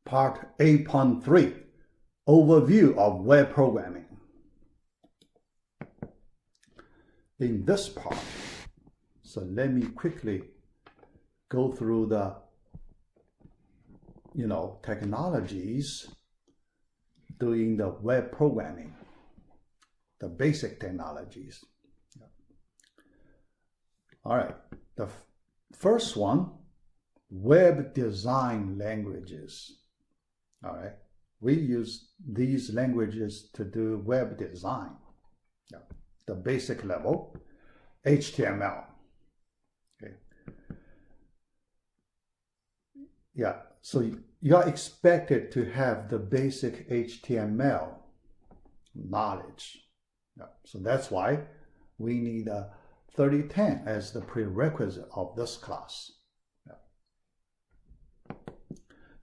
Part 8.3, Overview of Web Programming. In this part, so let me quickly go through the, technologies doing the web programming, the basic technologies. All right, the first one, web design languages. All right, we use these languages to do web design. The basic level, HTML. Okay. Yeah, so you are expected to have the basic HTML knowledge. Yeah. So that's why we need a 3010 as the prerequisite of this class. Yeah.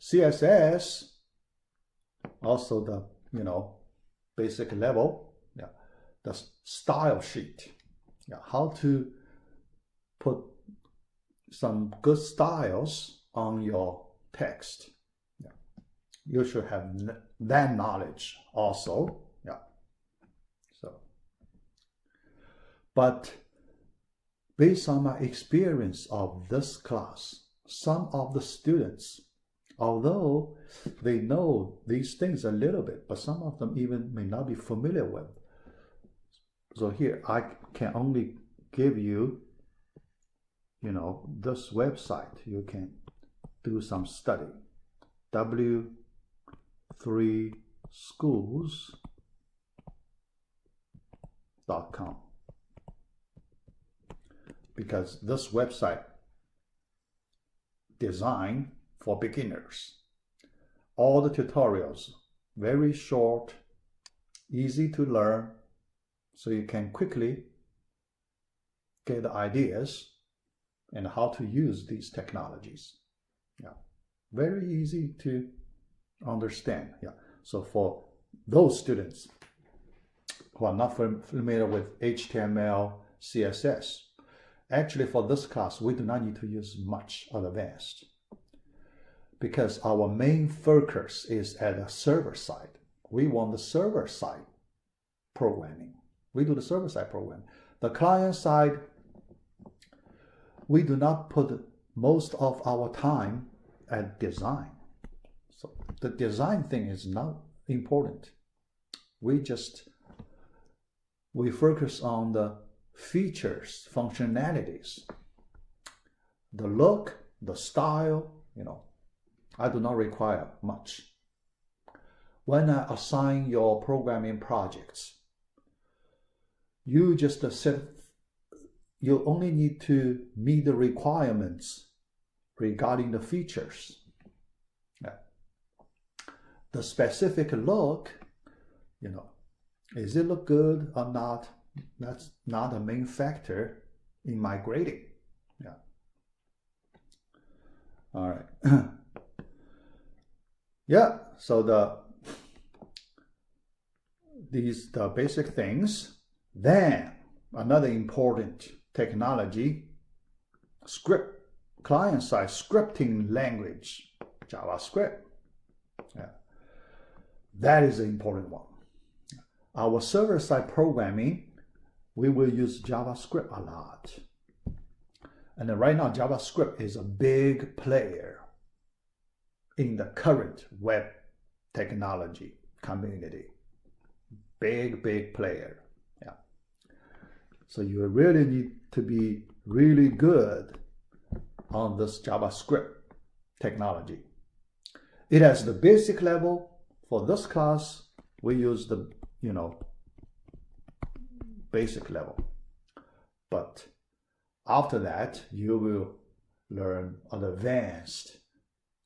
CSS, also the basic level. Yeah. The style sheet. Yeah. How to put some good styles on your text. Yeah. You should have that knowledge also. Yeah. So, but based on my experience of this class, some of the students, although they know these things a little bit, but some of them even may not be familiar with. So here I can only give you, this website. You can do some study. w3schools.com. Because this website designed for beginners. All the tutorials, very short, easy to learn, so you can quickly get the ideas and how to use these technologies. Yeah, very easy to understand. Yeah, so for those students who are not familiar with HTML, CSS, actually for this class, we do not need to use much advanced because our main focus is at the server side. We want the server side programming. We do the server side programming. The client side, we do not put most of our time at design. So the design thing is not important. We focus on the features, functionalities, the look, the style, I do not require much. When I assign your programming projects, you only need to meet the requirements regarding the features. Yeah. The specific look, is it look good or not? That's not a main factor in my grading. Yeah. All right. Yeah. So the basic things. Then another important technology, script, client-side scripting language, JavaScript. Yeah. That is an important one. Our server-side programming, we will use JavaScript a lot. And then right now, JavaScript is a big player in the current web technology community. Big player. Yeah. So you really need to be really good on this JavaScript technology. It has the basic level. For this class, we use the basic level. But after that, you will learn advanced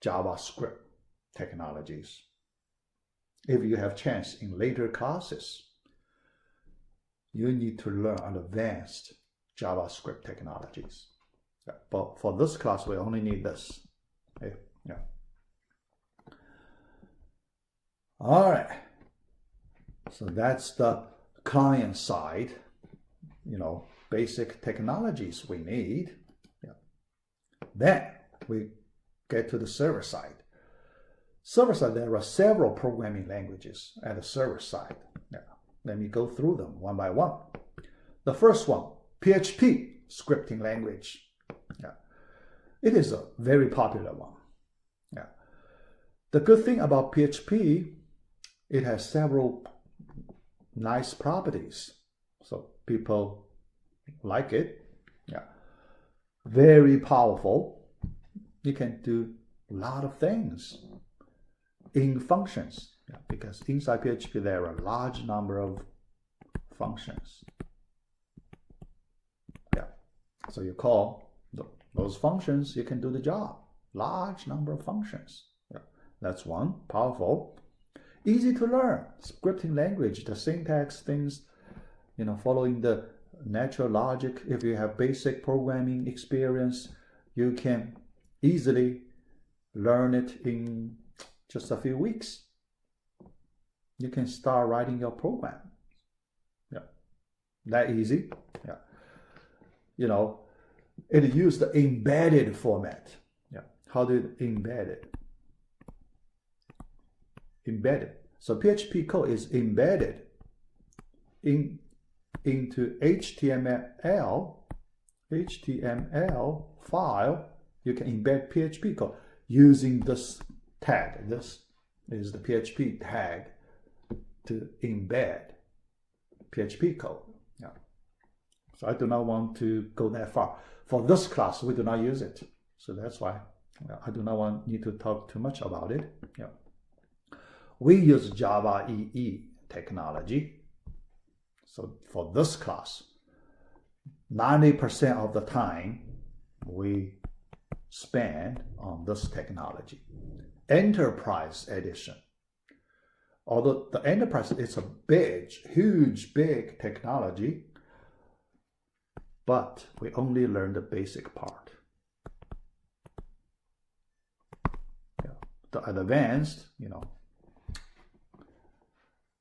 JavaScript technologies. If you have chance in later classes, you need to learn advanced JavaScript technologies. Yeah. But for this class, we only need this. Okay. Yeah. All right. So that's the client side, basic technologies we need. Yeah. Then we get to the server side. Server side, there are several programming languages at the server side. Yeah. Let me go through them one by one. The first one, PHP scripting language. Yeah. It is a very popular one. Yeah. The good thing about PHP, it has several nice properties. So people like it. Yeah. Very powerful. You can do a lot of things in functions. Yeah, because inside PHP there are a large number of functions. Yeah. So you call those functions, you can do the job. Large number of functions. Yeah. That's one. Powerful. Easy to learn. Scripting language, the syntax things, following the natural logic. If you have basic programming experience, you can easily learn it in just a few weeks. You can start writing your program. Yeah, that easy. Yeah, it used the embedded format. Yeah, how do you embed it? Embedded. So PHP code is embedded into HTML file. You can embed PHP code using this tag. This is the PHP tag to embed PHP code. Yeah. So I do not want to go that far. For this class, we do not use it. So that's why I do not need to talk too much about it. Yeah. We use Java EE technology. So for this class, 90% of the time we spend on this technology. Enterprise edition. Although the enterprise is a huge technology, but we only learn the basic part. Yeah. The advanced,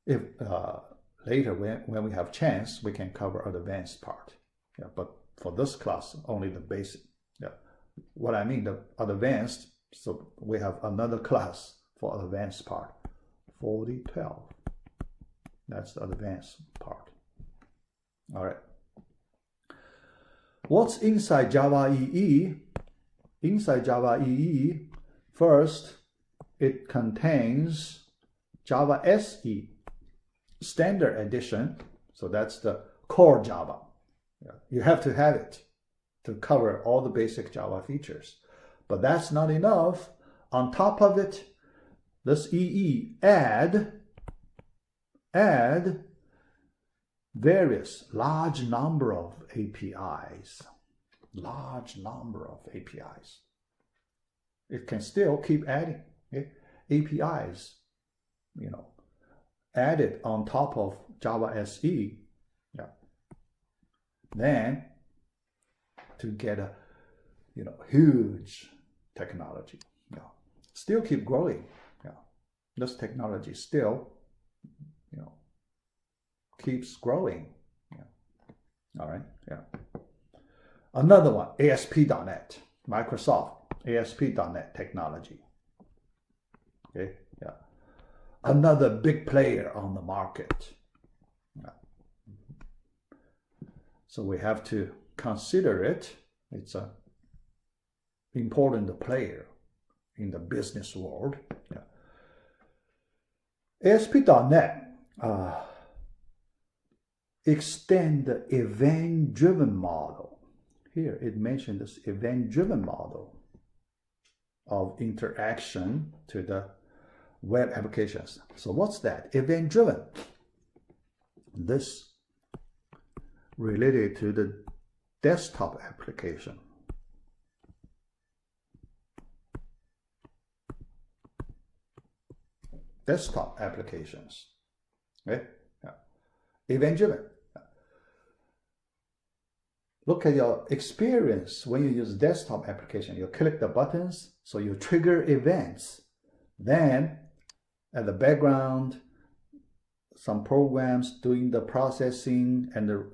if later when we have chance, we can cover advanced part. Yeah, but for this class, only the basic. Yeah. What I mean, the advanced, so we have another class for advanced part, 4012. That's the advanced part. All right. What's inside Java EE? Inside Java EE, first, it contains Java SE, standard edition. So that's the core Java. Yeah. You have to have it to cover all the basic Java features. But that's not enough. On top of it, this EE add various large number of APIs. Large number of APIs. It can still keep adding APIs, added on top of Java SE. Yeah. Then to get a huge technology. Yeah. Still keep growing. Yeah. This technology still keeps growing. Yeah. All right. Yeah. Another one, ASP.NET, Microsoft ASP.NET technology. Okay. Yeah. Another big player on the market. Yeah. So we have to consider it. It's an important player in the business world. Yeah. ASP.NET extend the event-driven model. Here it mentioned this event-driven model of interaction to the web applications. So what's that? Event-driven. This related to the desktop application. Desktop applications. Okay? Yeah. Event-driven. Look at your experience when you use desktop application. You click the buttons, so you trigger events. Then at the background, some programs doing the processing and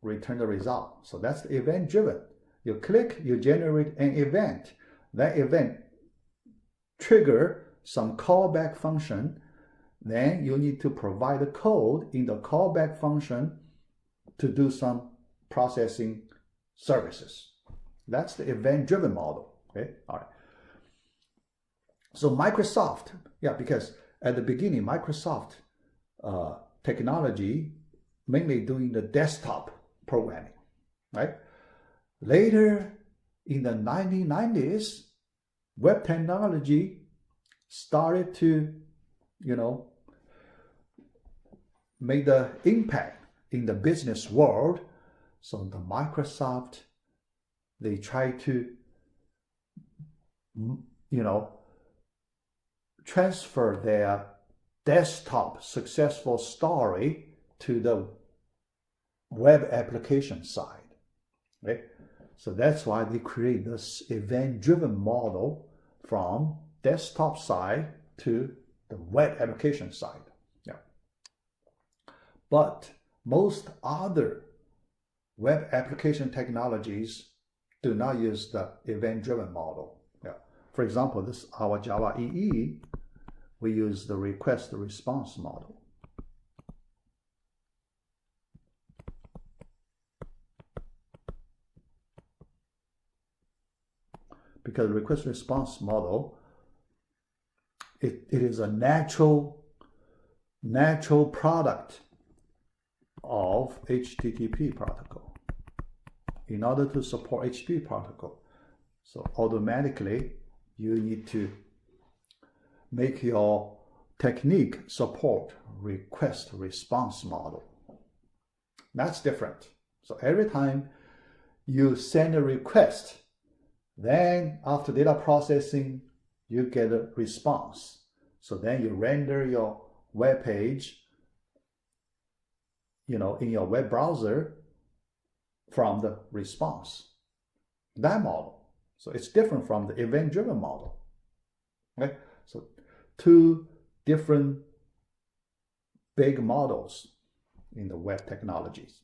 return the result. So that's the event-driven. You click, you generate an event. That event trigger some callback function, then you need to provide the code in the callback function to do some processing services. That's the event-driven model. Okay, all right. So Microsoft, because at the beginning, Microsoft technology mainly doing the desktop programming, right? Later in the 1990s, web technology started to, make the impact in the business world. So the Microsoft, they try to, transfer their desktop successful story to the web application side, right? So that's why they create this event-driven model from desktop side to the web application side. But most other web application technologies do not use the event-driven model. For example, this our Java EE, we use the request-response model. Because request-response model, it is a natural product of HTTP protocol. In order to support HTTP protocol, so automatically you need to make your technique support request-response model. That's different. So every time you send a request, then after data processing, you get a response. So then you render your web page, in your web browser from the response. That model. So it's different from the event-driven model. Okay? So two different big models in the web technologies.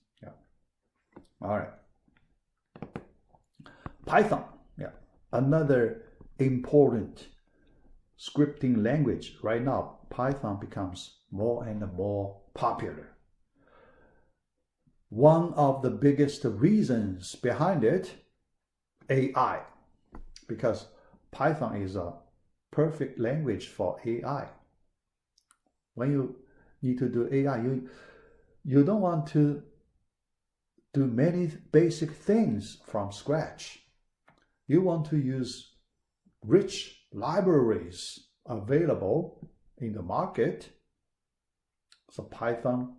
All right. Python. Another important scripting language. Right now, Python becomes more and more popular. One of the biggest reasons behind it, AI, because Python is a perfect language for AI. When you need to do AI, you don't want to do many basic things from scratch. You want to use rich libraries available in the market. So Python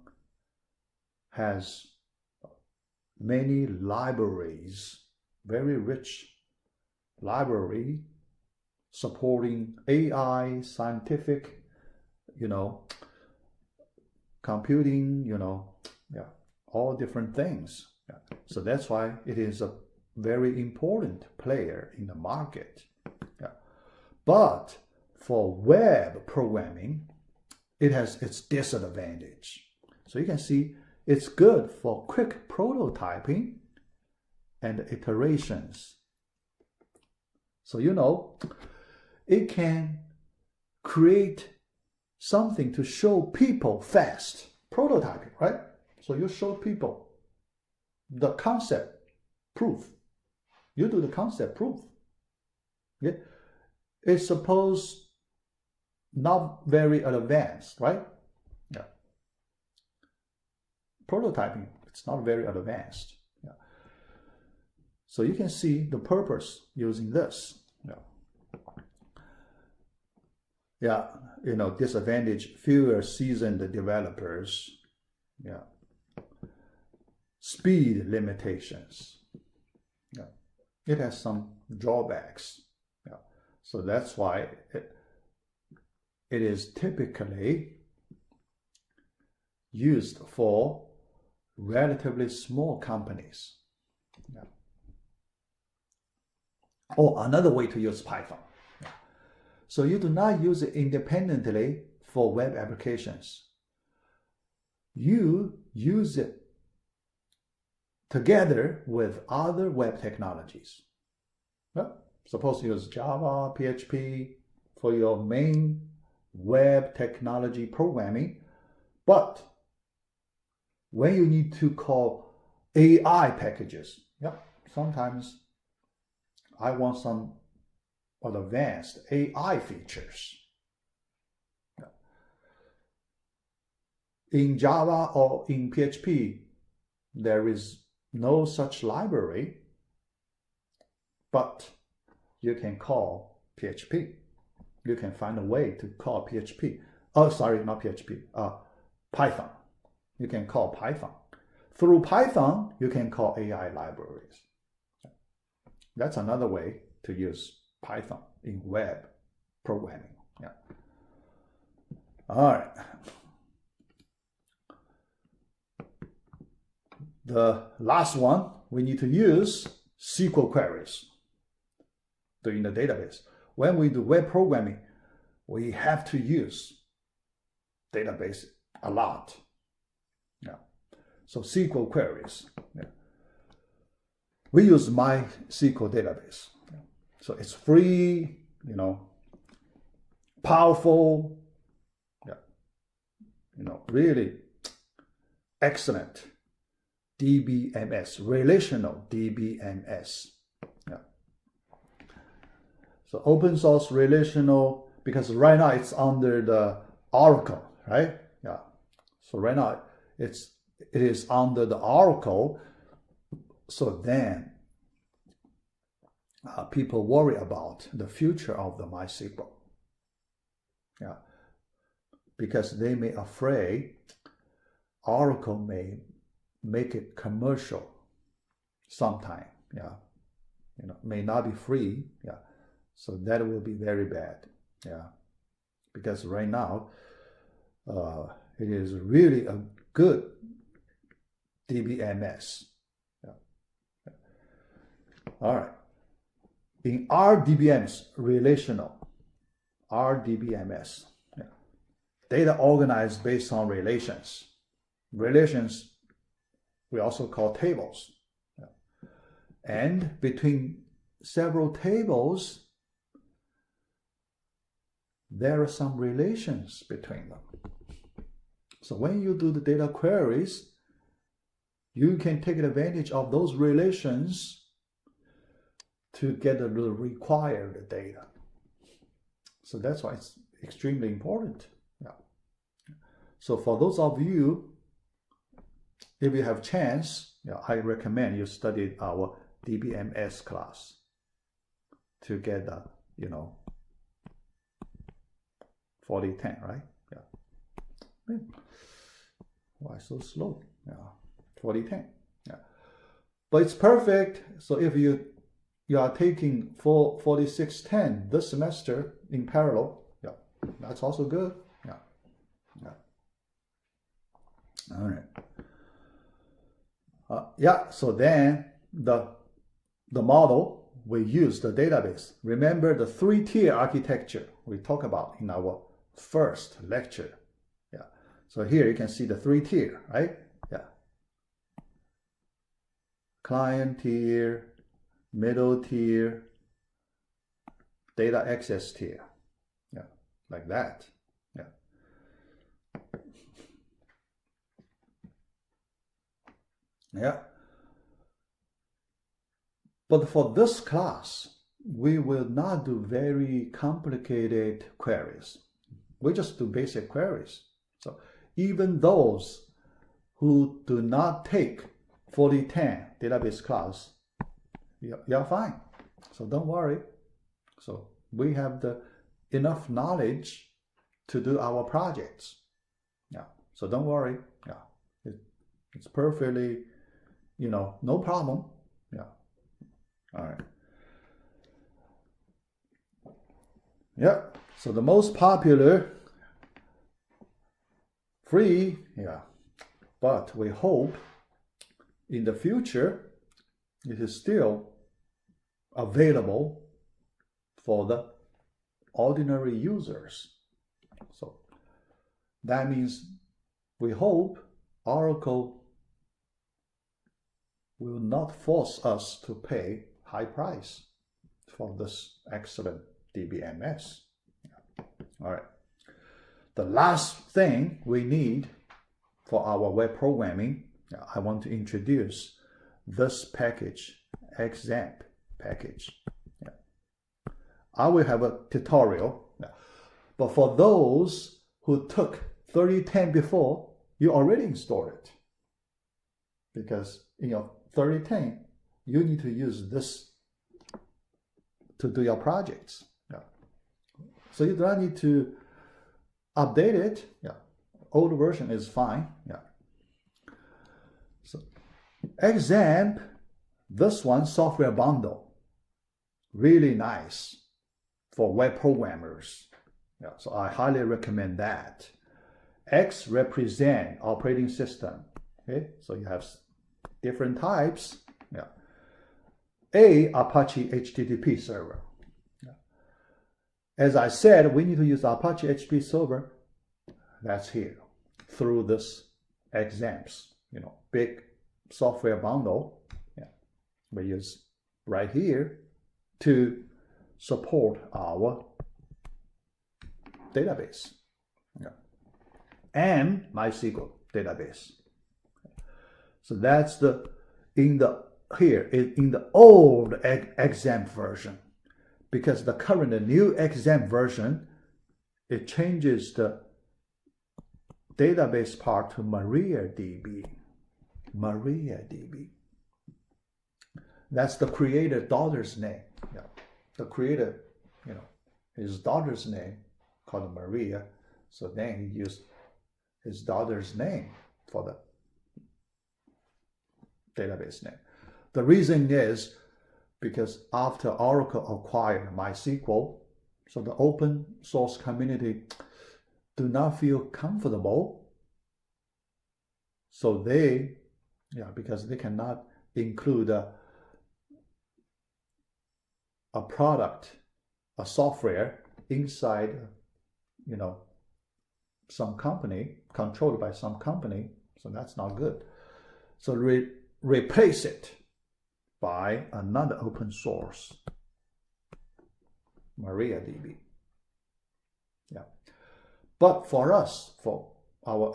has many libraries, very rich library supporting AI, scientific, computing, all different things. So that's why it is a very important player in the market. But for web programming, it has its disadvantage. So you can see it's good for quick prototyping and iterations. So it can create something to show people fast. Prototyping, right? So you show people the concept proof. You do the concept proof. Okay? It's supposed not very advanced, right? Prototyping, it's not very advanced. So you can see the purpose using this. Disadvantage, fewer seasoned developers. Speed limitations. It has some drawbacks. So that's why it is typically used for relatively small companies. Or another way to use Python. So you do not use it independently for web applications. You use it together with other web technologies. Suppose you use Java, PHP for your main web technology programming. But when you need to call AI packages, sometimes I want some advanced AI features. In Java or in PHP, there is no such library, but you can call PHP. You can find a way to call PHP. Oh, sorry, not PHP, Python. You can call Python. Through Python, you can call AI libraries. That's another way to use Python in web programming. All right. The last one, we need to use SQL queries in the database. When we do web programming, we have to use database a lot. So SQL queries. We use MySQL database. So it's free, powerful, really excellent DBMS, relational DBMS. So open source relational, because right now it's under the Oracle, right? So right now it is under the Oracle. So then people worry about the future of the MySQL. Because they may afraid Oracle may make it commercial sometime. May not be free. So that will be very bad. Because right now it is really a good DBMS. All right. In RDBMS, relational, RDBMS, data organized based on relations. Relations we also call tables. And between several tables, there are some relations between them. So when you do the data queries, you can take advantage of those relations to get the required data. So that's why it's extremely important. So for those of you, if you have chance, I recommend you study our DBMS class to get the, 4010, right? Why so slow? 4010. But it's perfect. So if you are taking 4610 this semester in parallel, that's also good. All right. So then the model, we use the database. Remember the 3-tier architecture we talked about in our first lecture. So here you can see the 3-tier, right? Client tier, middle tier, data access tier. Like that. But for this class, we will not do very complicated queries. We just do basic queries. So even those who do not take 4010 database class, you're fine. So don't worry. So we have enough knowledge to do our projects. So don't worry. It's perfectly, no problem. All right. So the most popular free, but we hope in the future it is still available for the ordinary users. So that means we hope Oracle will not force us to pay high price for this excellent DBMS. All right. The last thing we need for our web programming, I want to introduce this package, XAMPP package. I will have a tutorial, but for those who took 3010 before, you already installed it. Because in your 3010, you need to use this to do your projects. So you don't need to update it. Old version is fine. So XAMPP, this one, software bundle, really nice for web programmers. So I highly recommend that. X represent operating system. Okay, so you have different types. A, Apache HTTP server. As I said, we need to use Apache HTTP server. That's here through this XAMPP, big software bundle. We use right here to support our database and MySQL database. So that's in the old XAMPP version. Because the current new XAMPP version, it changes the database part to MariaDB. MariaDB. That's the creator daughter's name. The creator, his daughter's name called Maria. So then he used his daughter's name for the database name. The reason is because after Oracle acquired MySQL, so the open source community do not feel comfortable. So because they cannot include a product, a software inside, some company, controlled by some company. So that's not good. So replace it by another open source, MariaDB. But for us,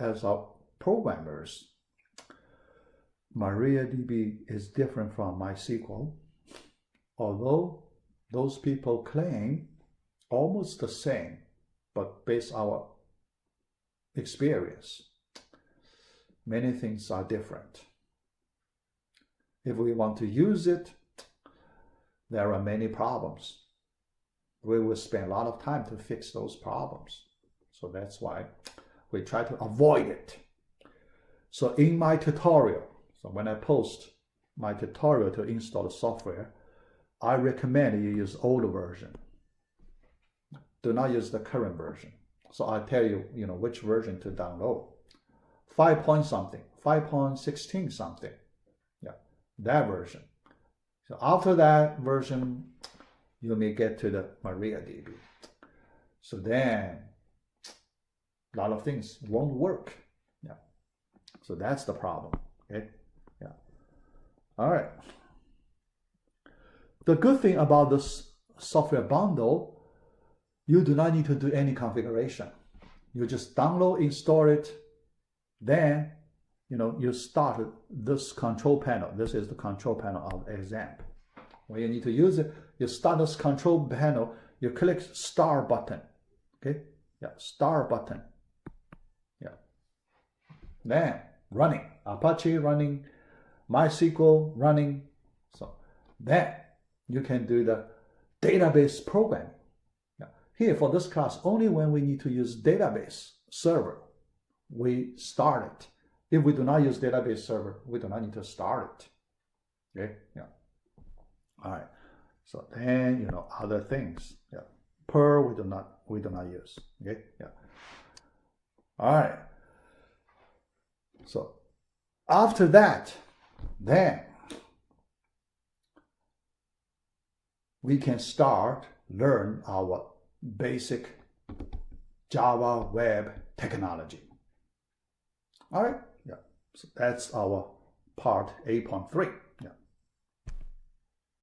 as our programmers, MariaDB is different from MySQL, although those people claim almost the same, but based on our experience, many things are different. If we want to use it, there are many problems. We will spend a lot of time to fix those problems. So that's why we try to avoid it. So in my tutorial, so when I post my tutorial to install the software, I recommend you use older version. Do not use the current version. So I tell you, which version to download. 5 point something, 5.16 something. That version. So after that version, you may get to the MariaDB. So then a lot of things won't work. So that's the problem. Okay. All right. The good thing about this software bundle, you do not need to do any configuration. You just download, install it, then you start this control panel. This is the control panel of XAMPP. When you need to use it, you start this control panel, you click start button. Okay? Start button. Then running, Apache running, MySQL running. So then you can do the database programming. Here for this class, only when we need to use database server, we start it. If we do not use database server, we do not need to start it. Okay, All right. So then other things. Perl we do not use. Okay, All right. So after that, then we can start learn our basic Java web technology. All right. So that's our part 8.3.